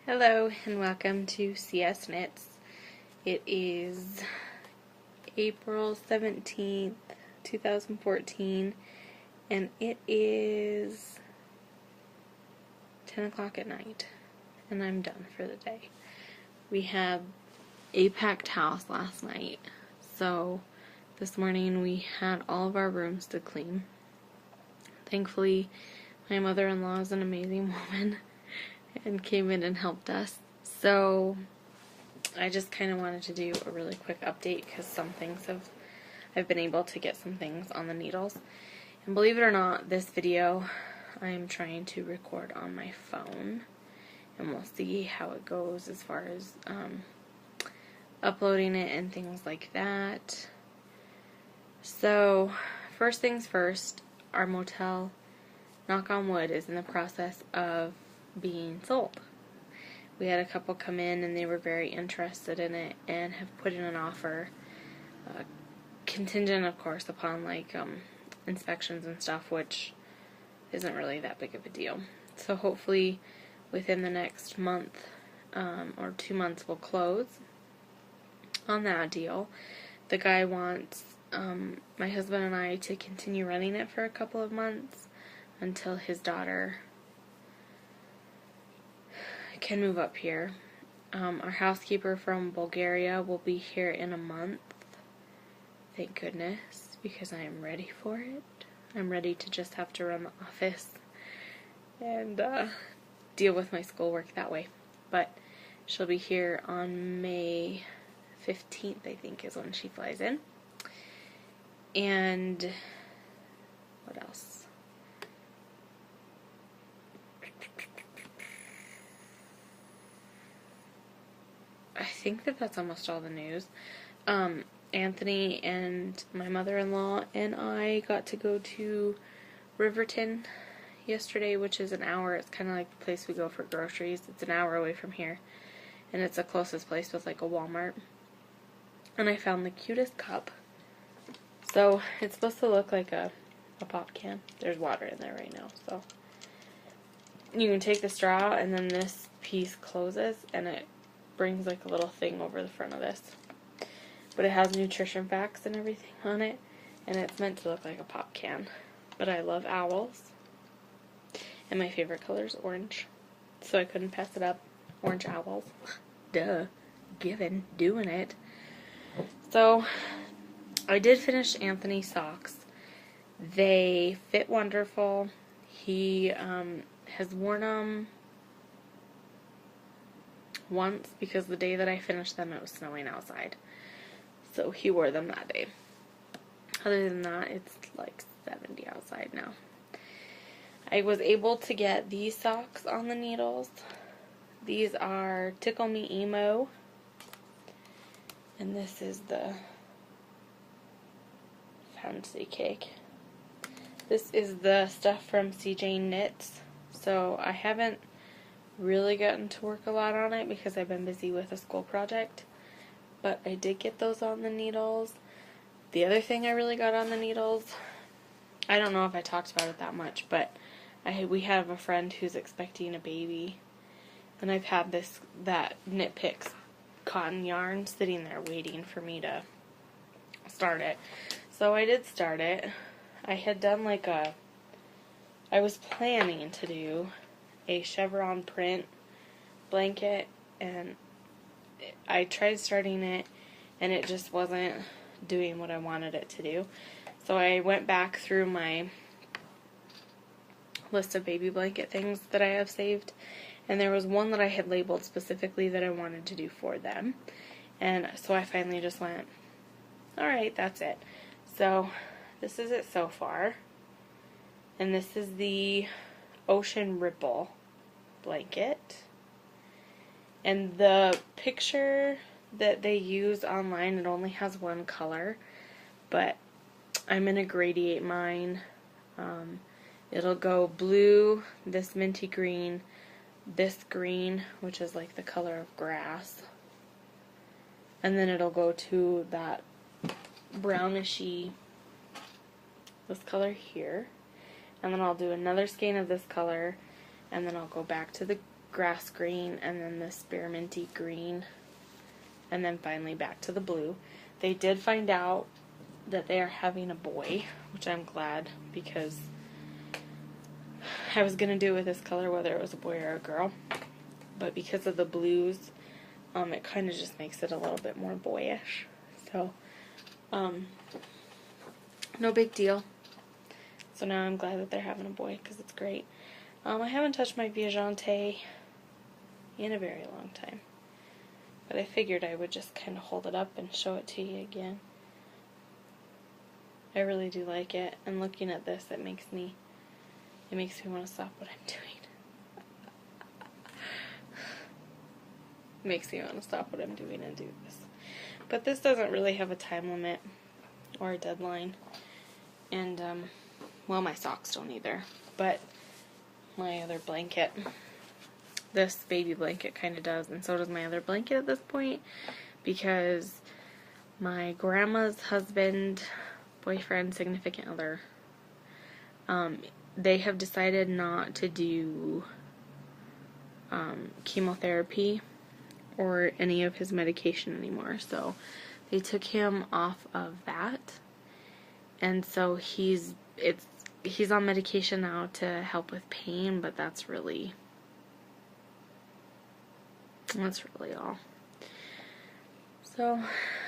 Hello and welcome to CS Knits. It is April 17th, 2014, and it is 10 o'clock at night, and I'm done for the day. We had a packed house last night, so this morning we had all of our rooms to clean. Thankfully, my mother-in-law is an amazing woman and came in and helped us. So I just kind of wanted to do a really quick update because I've been able to get some things on the needles. And believe it or not, this video I am trying to record on my phone, and we'll see how it goes as far as uploading it and things like that. So first things first, our motel, knock on wood, is in the process of being sold. We had a couple come in and they were very interested in it and have put in an offer, contingent of course upon inspections and stuff, which isn't really that big of a deal. So hopefully within the next month or 2 months we'll close on that deal. The guy wants my husband and I to continue running it for a couple of months until his daughter can move up here. Our housekeeper from Bulgaria will be here in a month. Thank goodness, because I am ready for it. I'm ready to just have to run the office and deal with my schoolwork that way. But she'll be here on May 15th, I think, is when she flies in. And what else? I think that's almost all the news. Anthony and my mother-in-law and I got to go to Riverton yesterday, which is an hour. It's kind of like the place we go for groceries. It's an hour away from here, and it's the closest place with like a Walmart. And I found the cutest cup. So it's supposed to look like a pop can. There's water in there right now, so you can take the straw and then this piece closes and it brings like a little thing over the front of this. But it has nutrition facts and everything on it, and it's meant to look like a pop can. But I love owls, and my favorite color is orange, so I couldn't pass it up. Orange owls. Duh. Given. Doing it. So I did finish Anthony's socks. They fit wonderful. He has worn them once because the day that I finished them it was snowing outside, so he wore them that day. Other than that, it's like 70 outside now. I was able to get these socks on the needles. These are Tickle Me Emo, and this is the Fancy Cake. This is the stuff from CJ Knits, so I haven't really gotten to work a lot on it because I've been busy with a school project, but I did get those on the needles. The other thing I really got on the needles, I don't know if I talked about it that much, but we have a friend who's expecting a baby, and I've had that Knit Picks cotton yarn sitting there waiting for me to start it. So I did start it. I had done I was planning to do a chevron print blanket, and I tried starting it and it just wasn't doing what I wanted it to do. So I went back through my list of baby blanket things that I have saved, and there was one that I had labeled specifically that I wanted to do for them, and so I finally just went, alright, that's it. So this is it so far, and this is the Ocean Ripple blanket, and the picture that they use online, it only has one color, but I'm gonna gradiate mine. It'll go blue, this minty green, this green, which is like the color of grass, and then it'll go to that brownishy, this color here, and then I'll do another skein of this color, and then I'll go back to the grass green, and then this spearminty green, and then finally back to the blue. They did find out that they are having a boy, which I'm glad, because I was going to do it with this color whether it was a boy or a girl, but because of the blues, it kind of just makes it a little bit more boyish. So, no big deal. So now I'm glad that they're having a boy, because it's great. I haven't touched my Viagante in a very long time, but I figured I would just kind of hold it up and show it to you again. I really do like it, and looking at this, it makes me want to stop what I'm doing. It makes me want to stop what I'm doing and do this. But this doesn't really have a time limit or a deadline, and well, my socks don't either, but my other blanket, this baby blanket, kind of does, and so does my other blanket at this point, because my grandma's husband, boyfriend, significant other, they have decided not to do chemotherapy or any of his medication anymore, so they took him off of that, and so he's on medication now to help with pain, but that's really all. So,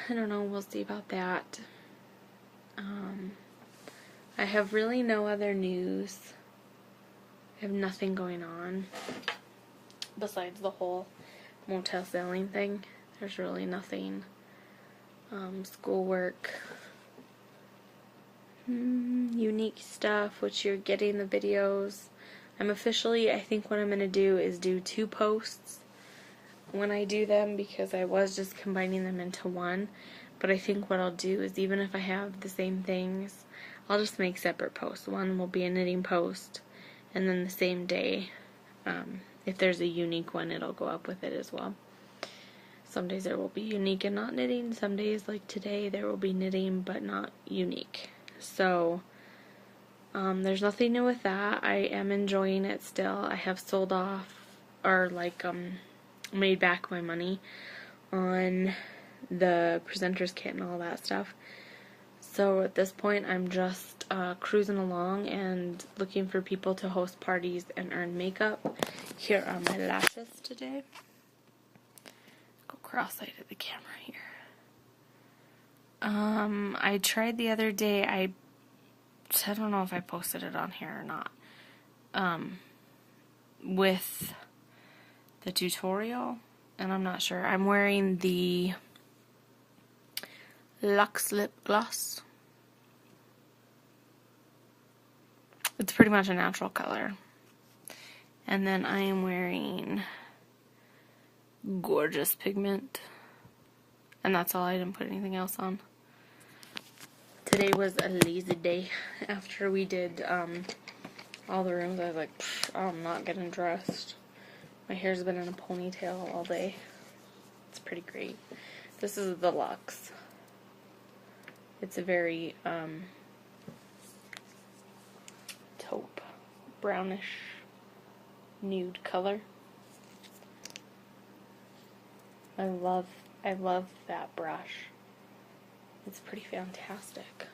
I don't know, we'll see about that. I have really no other news. I have nothing going on besides the whole motel selling thing. There's really nothing. Schoolwork, unique stuff, which you're getting the videos. I think what I'm going to do is do 2 posts when I do them, because I was just combining them into one. But I think what I'll do is, even if I have the same things, I'll just make separate posts. One will be a knitting post, and then the same day, if there's a unique one, it'll go up with it as well. Some days there will be unique and not knitting. Some days, like today, there will be knitting but not unique. So, there's nothing new with that. I am enjoying it still. I have sold off, or made back my money on the presenter's kit and all that stuff. So at this point, I'm just cruising along and looking for people to host parties and earn makeup. Here are my lashes today. Go cross-eyed at the camera here. I tried the other day, I don't know if I posted it on here or not, with the tutorial, and I'm not sure. I'm wearing the Luxe Lip Gloss. It's pretty much a natural color. And then I am wearing Gorgeous Pigment. And that's all. I didn't put anything else on. Today was a lazy day. After we did all the rooms, I was like, I'm not getting dressed. My hair's been in a ponytail all day. It's pretty great. This is the Luxe. It's a very taupe, brownish, nude color. I love that brush. It's pretty fantastic.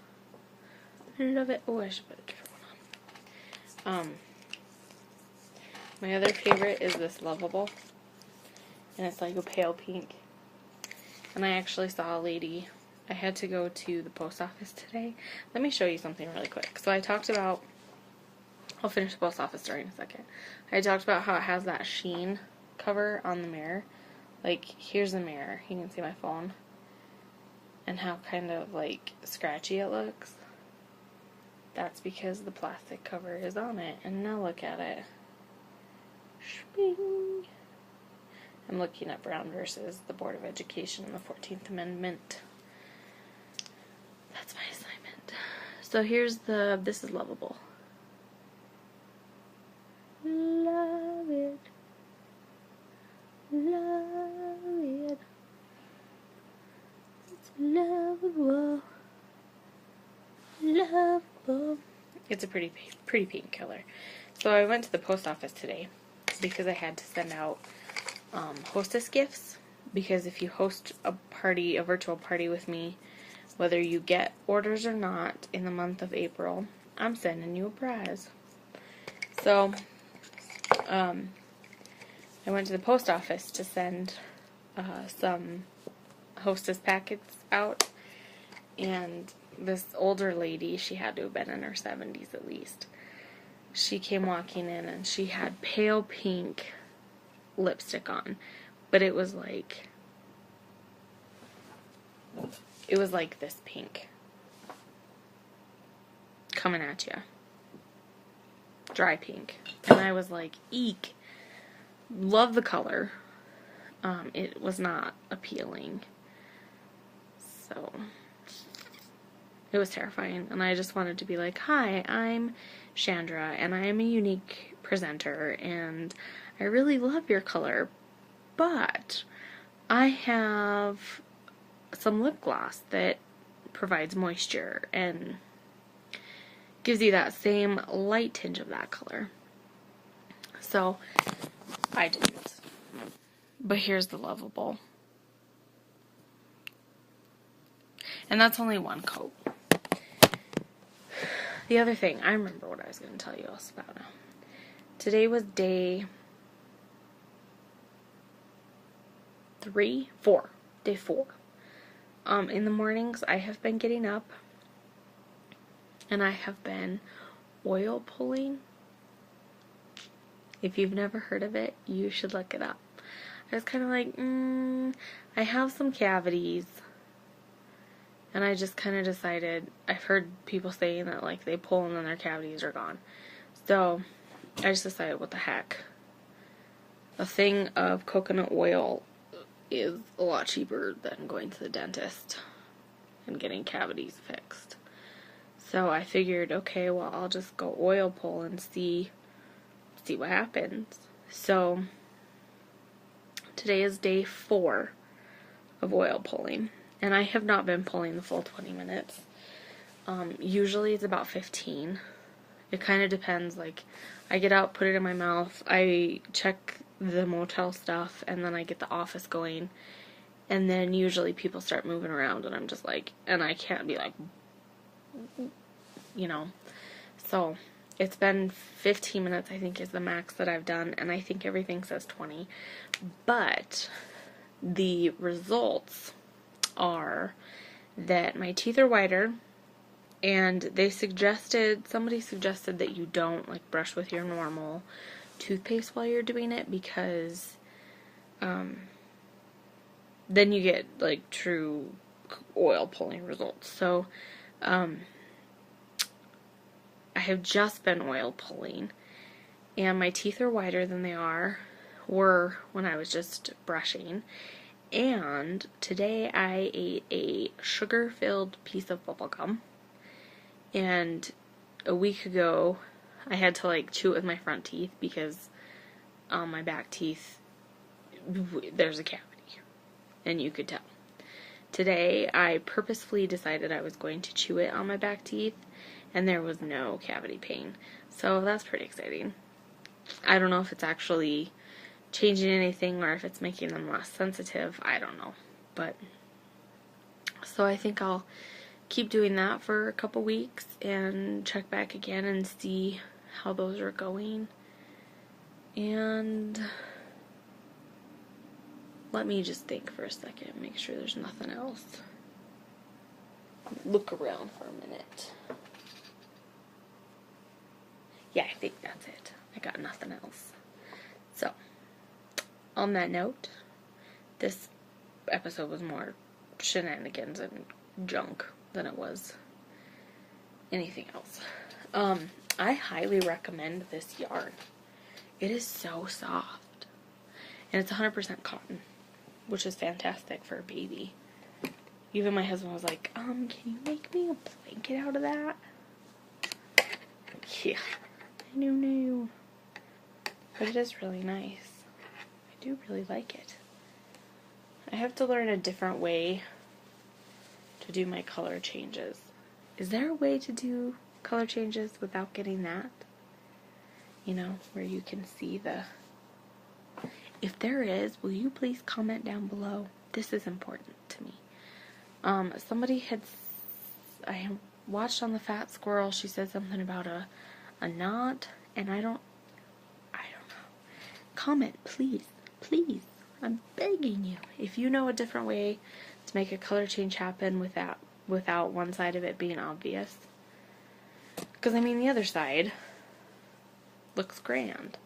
I love it. Oh, I should put a different one on. My other favorite is this Lovable, and it's like a pale pink. And I actually saw a lady. I had to go to the post office today. Let me show you something really quick. So I talked about, I'll finish the post office story in a second. I talked about how it has that sheen cover on the mirror. Like, here's the mirror. You can see my phone. And how kind of, like, scratchy it looks. That's because the plastic cover is on it. And now look at it. Shping. I'm looking at Brown versus the Board of Education and the 14th Amendment. That's my assignment. So here's this is Lovable. Love it. Love it. It's lovable. Lovable. It's a pretty pink color. So I went to the post office today because I had to send out hostess gifts. Because if you host a virtual party with me, whether you get orders or not in the month of April, I'm sending you a prize. So, I went to the post office to send some hostess packets out, and this older lady, she had to have been in her 70s at least, she came walking in and she had pale pink lipstick on, but it was like this pink coming at you, dry pink, and I was like, eek. Love the color. It was not appealing. So, it was terrifying. And I just wanted to be like, hi, I'm Chandra, and I am a unique presenter, and I really love your color, but I have some lip gloss that provides moisture and gives you that same light tinge of that color. So, I didn't. But here's the lovable. And that's only one coat. The other thing, I remember what I was going to tell you else about now. Today was day 4. Day 4. In the mornings, I have been getting up and I have been oil pulling. If you've never heard of it, you should look it up. I was kind of like, I have some cavities, and I just kind of decided, I've heard people saying that, like, they pull and then their cavities are gone. So, I just decided, what the heck. A thing of coconut oil is a lot cheaper than going to the dentist and getting cavities fixed. So, I figured, okay, well, I'll just go oil pull and see what happens. So, today is day 4 of oil pulling, and I have not been pulling the full 20 minutes. Usually it's about 15. It kind of depends, like, I get out, put it in my mouth, I check the motel stuff, and then I get the office going, and then usually people start moving around, and I'm just like, and I can't be like, you know, so it's been 15 minutes, I think, is the max that I've done, and I think everything says 20. But the results are that my teeth are whiter, and somebody suggested that you don't, like, brush with your normal toothpaste while you're doing it, because then you get, like, true oil pulling results. So, I have just been oil pulling, and my teeth are whiter than they were when I was just brushing. And today I ate a sugar-filled piece of bubblegum, and a week ago I had to, like, chew it with my front teeth because on my back teeth there's a cavity, and you could tell. Today I purposefully decided I was going to chew it on my back teeth, and there was no cavity pain. So that's pretty exciting. I don't know if it's actually changing anything or if it's making them less sensitive. I don't know. But, so I think I'll keep doing that for a couple weeks and check back again and see how those are going. And let me just think for a second, make sure there's nothing else. Look around for a minute. Yeah, I think that's it. I got nothing else. So, on that note, this episode was more shenanigans and junk than it was anything else. I highly recommend this yarn. It is so soft. And it's 100% cotton, which is fantastic for a baby. Even my husband was like, can you make me a blanket out of that? Yeah. No. But it is really nice. I do really like it. I have to learn a different way to do my color changes. Is there a way to do color changes without getting that? You know, where you can see the If there is, will you please comment down below? This is important to me. Somebody I watched on the Fat Squirrel, she said something about a knot, and I don't know. Comment, please, please. I'm begging you. If you know a different way to make a color change happen without one side of it being obvious. Because, I mean, the other side looks grand.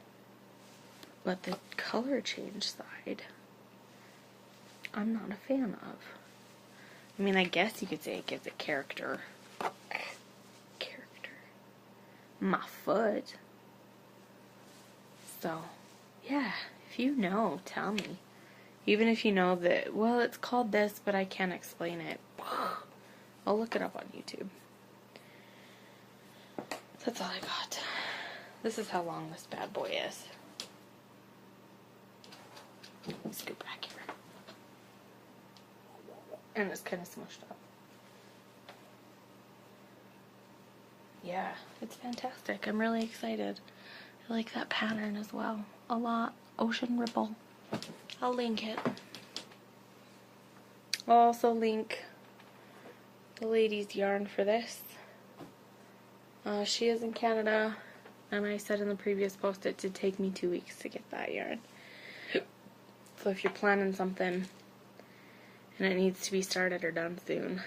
But the color change side, I'm not a fan of. I mean, I guess you could say it gives it character. My foot. So, yeah, if you know, tell me. Even if you know that, well, it's called this, but I can't explain it. I'll look it up on YouTube. That's all I got. This is how long this bad boy is. Scoot back here. And it's kind of smushed up. Yeah, it's fantastic. I'm really excited. I like that pattern as well. A lot. Ocean Ripple. I'll link it. I'll also link the lady's yarn for this. She is in Canada, and I said in the previous post it did take me 2 weeks to get that yarn. So if you're planning something and it needs to be started or done soon,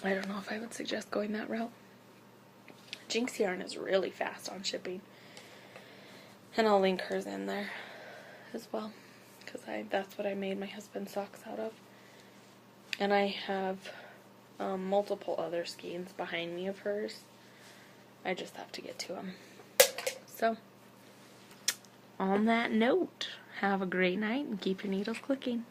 I don't know if I would suggest going that route. Jinx yarn is really fast on shipping. And I'll link hers in there as well, because that's what I made my husband's socks out of. And I have multiple other skeins behind me of hers. I just have to get to them. So, on that note, have a great night and keep your needles clicking.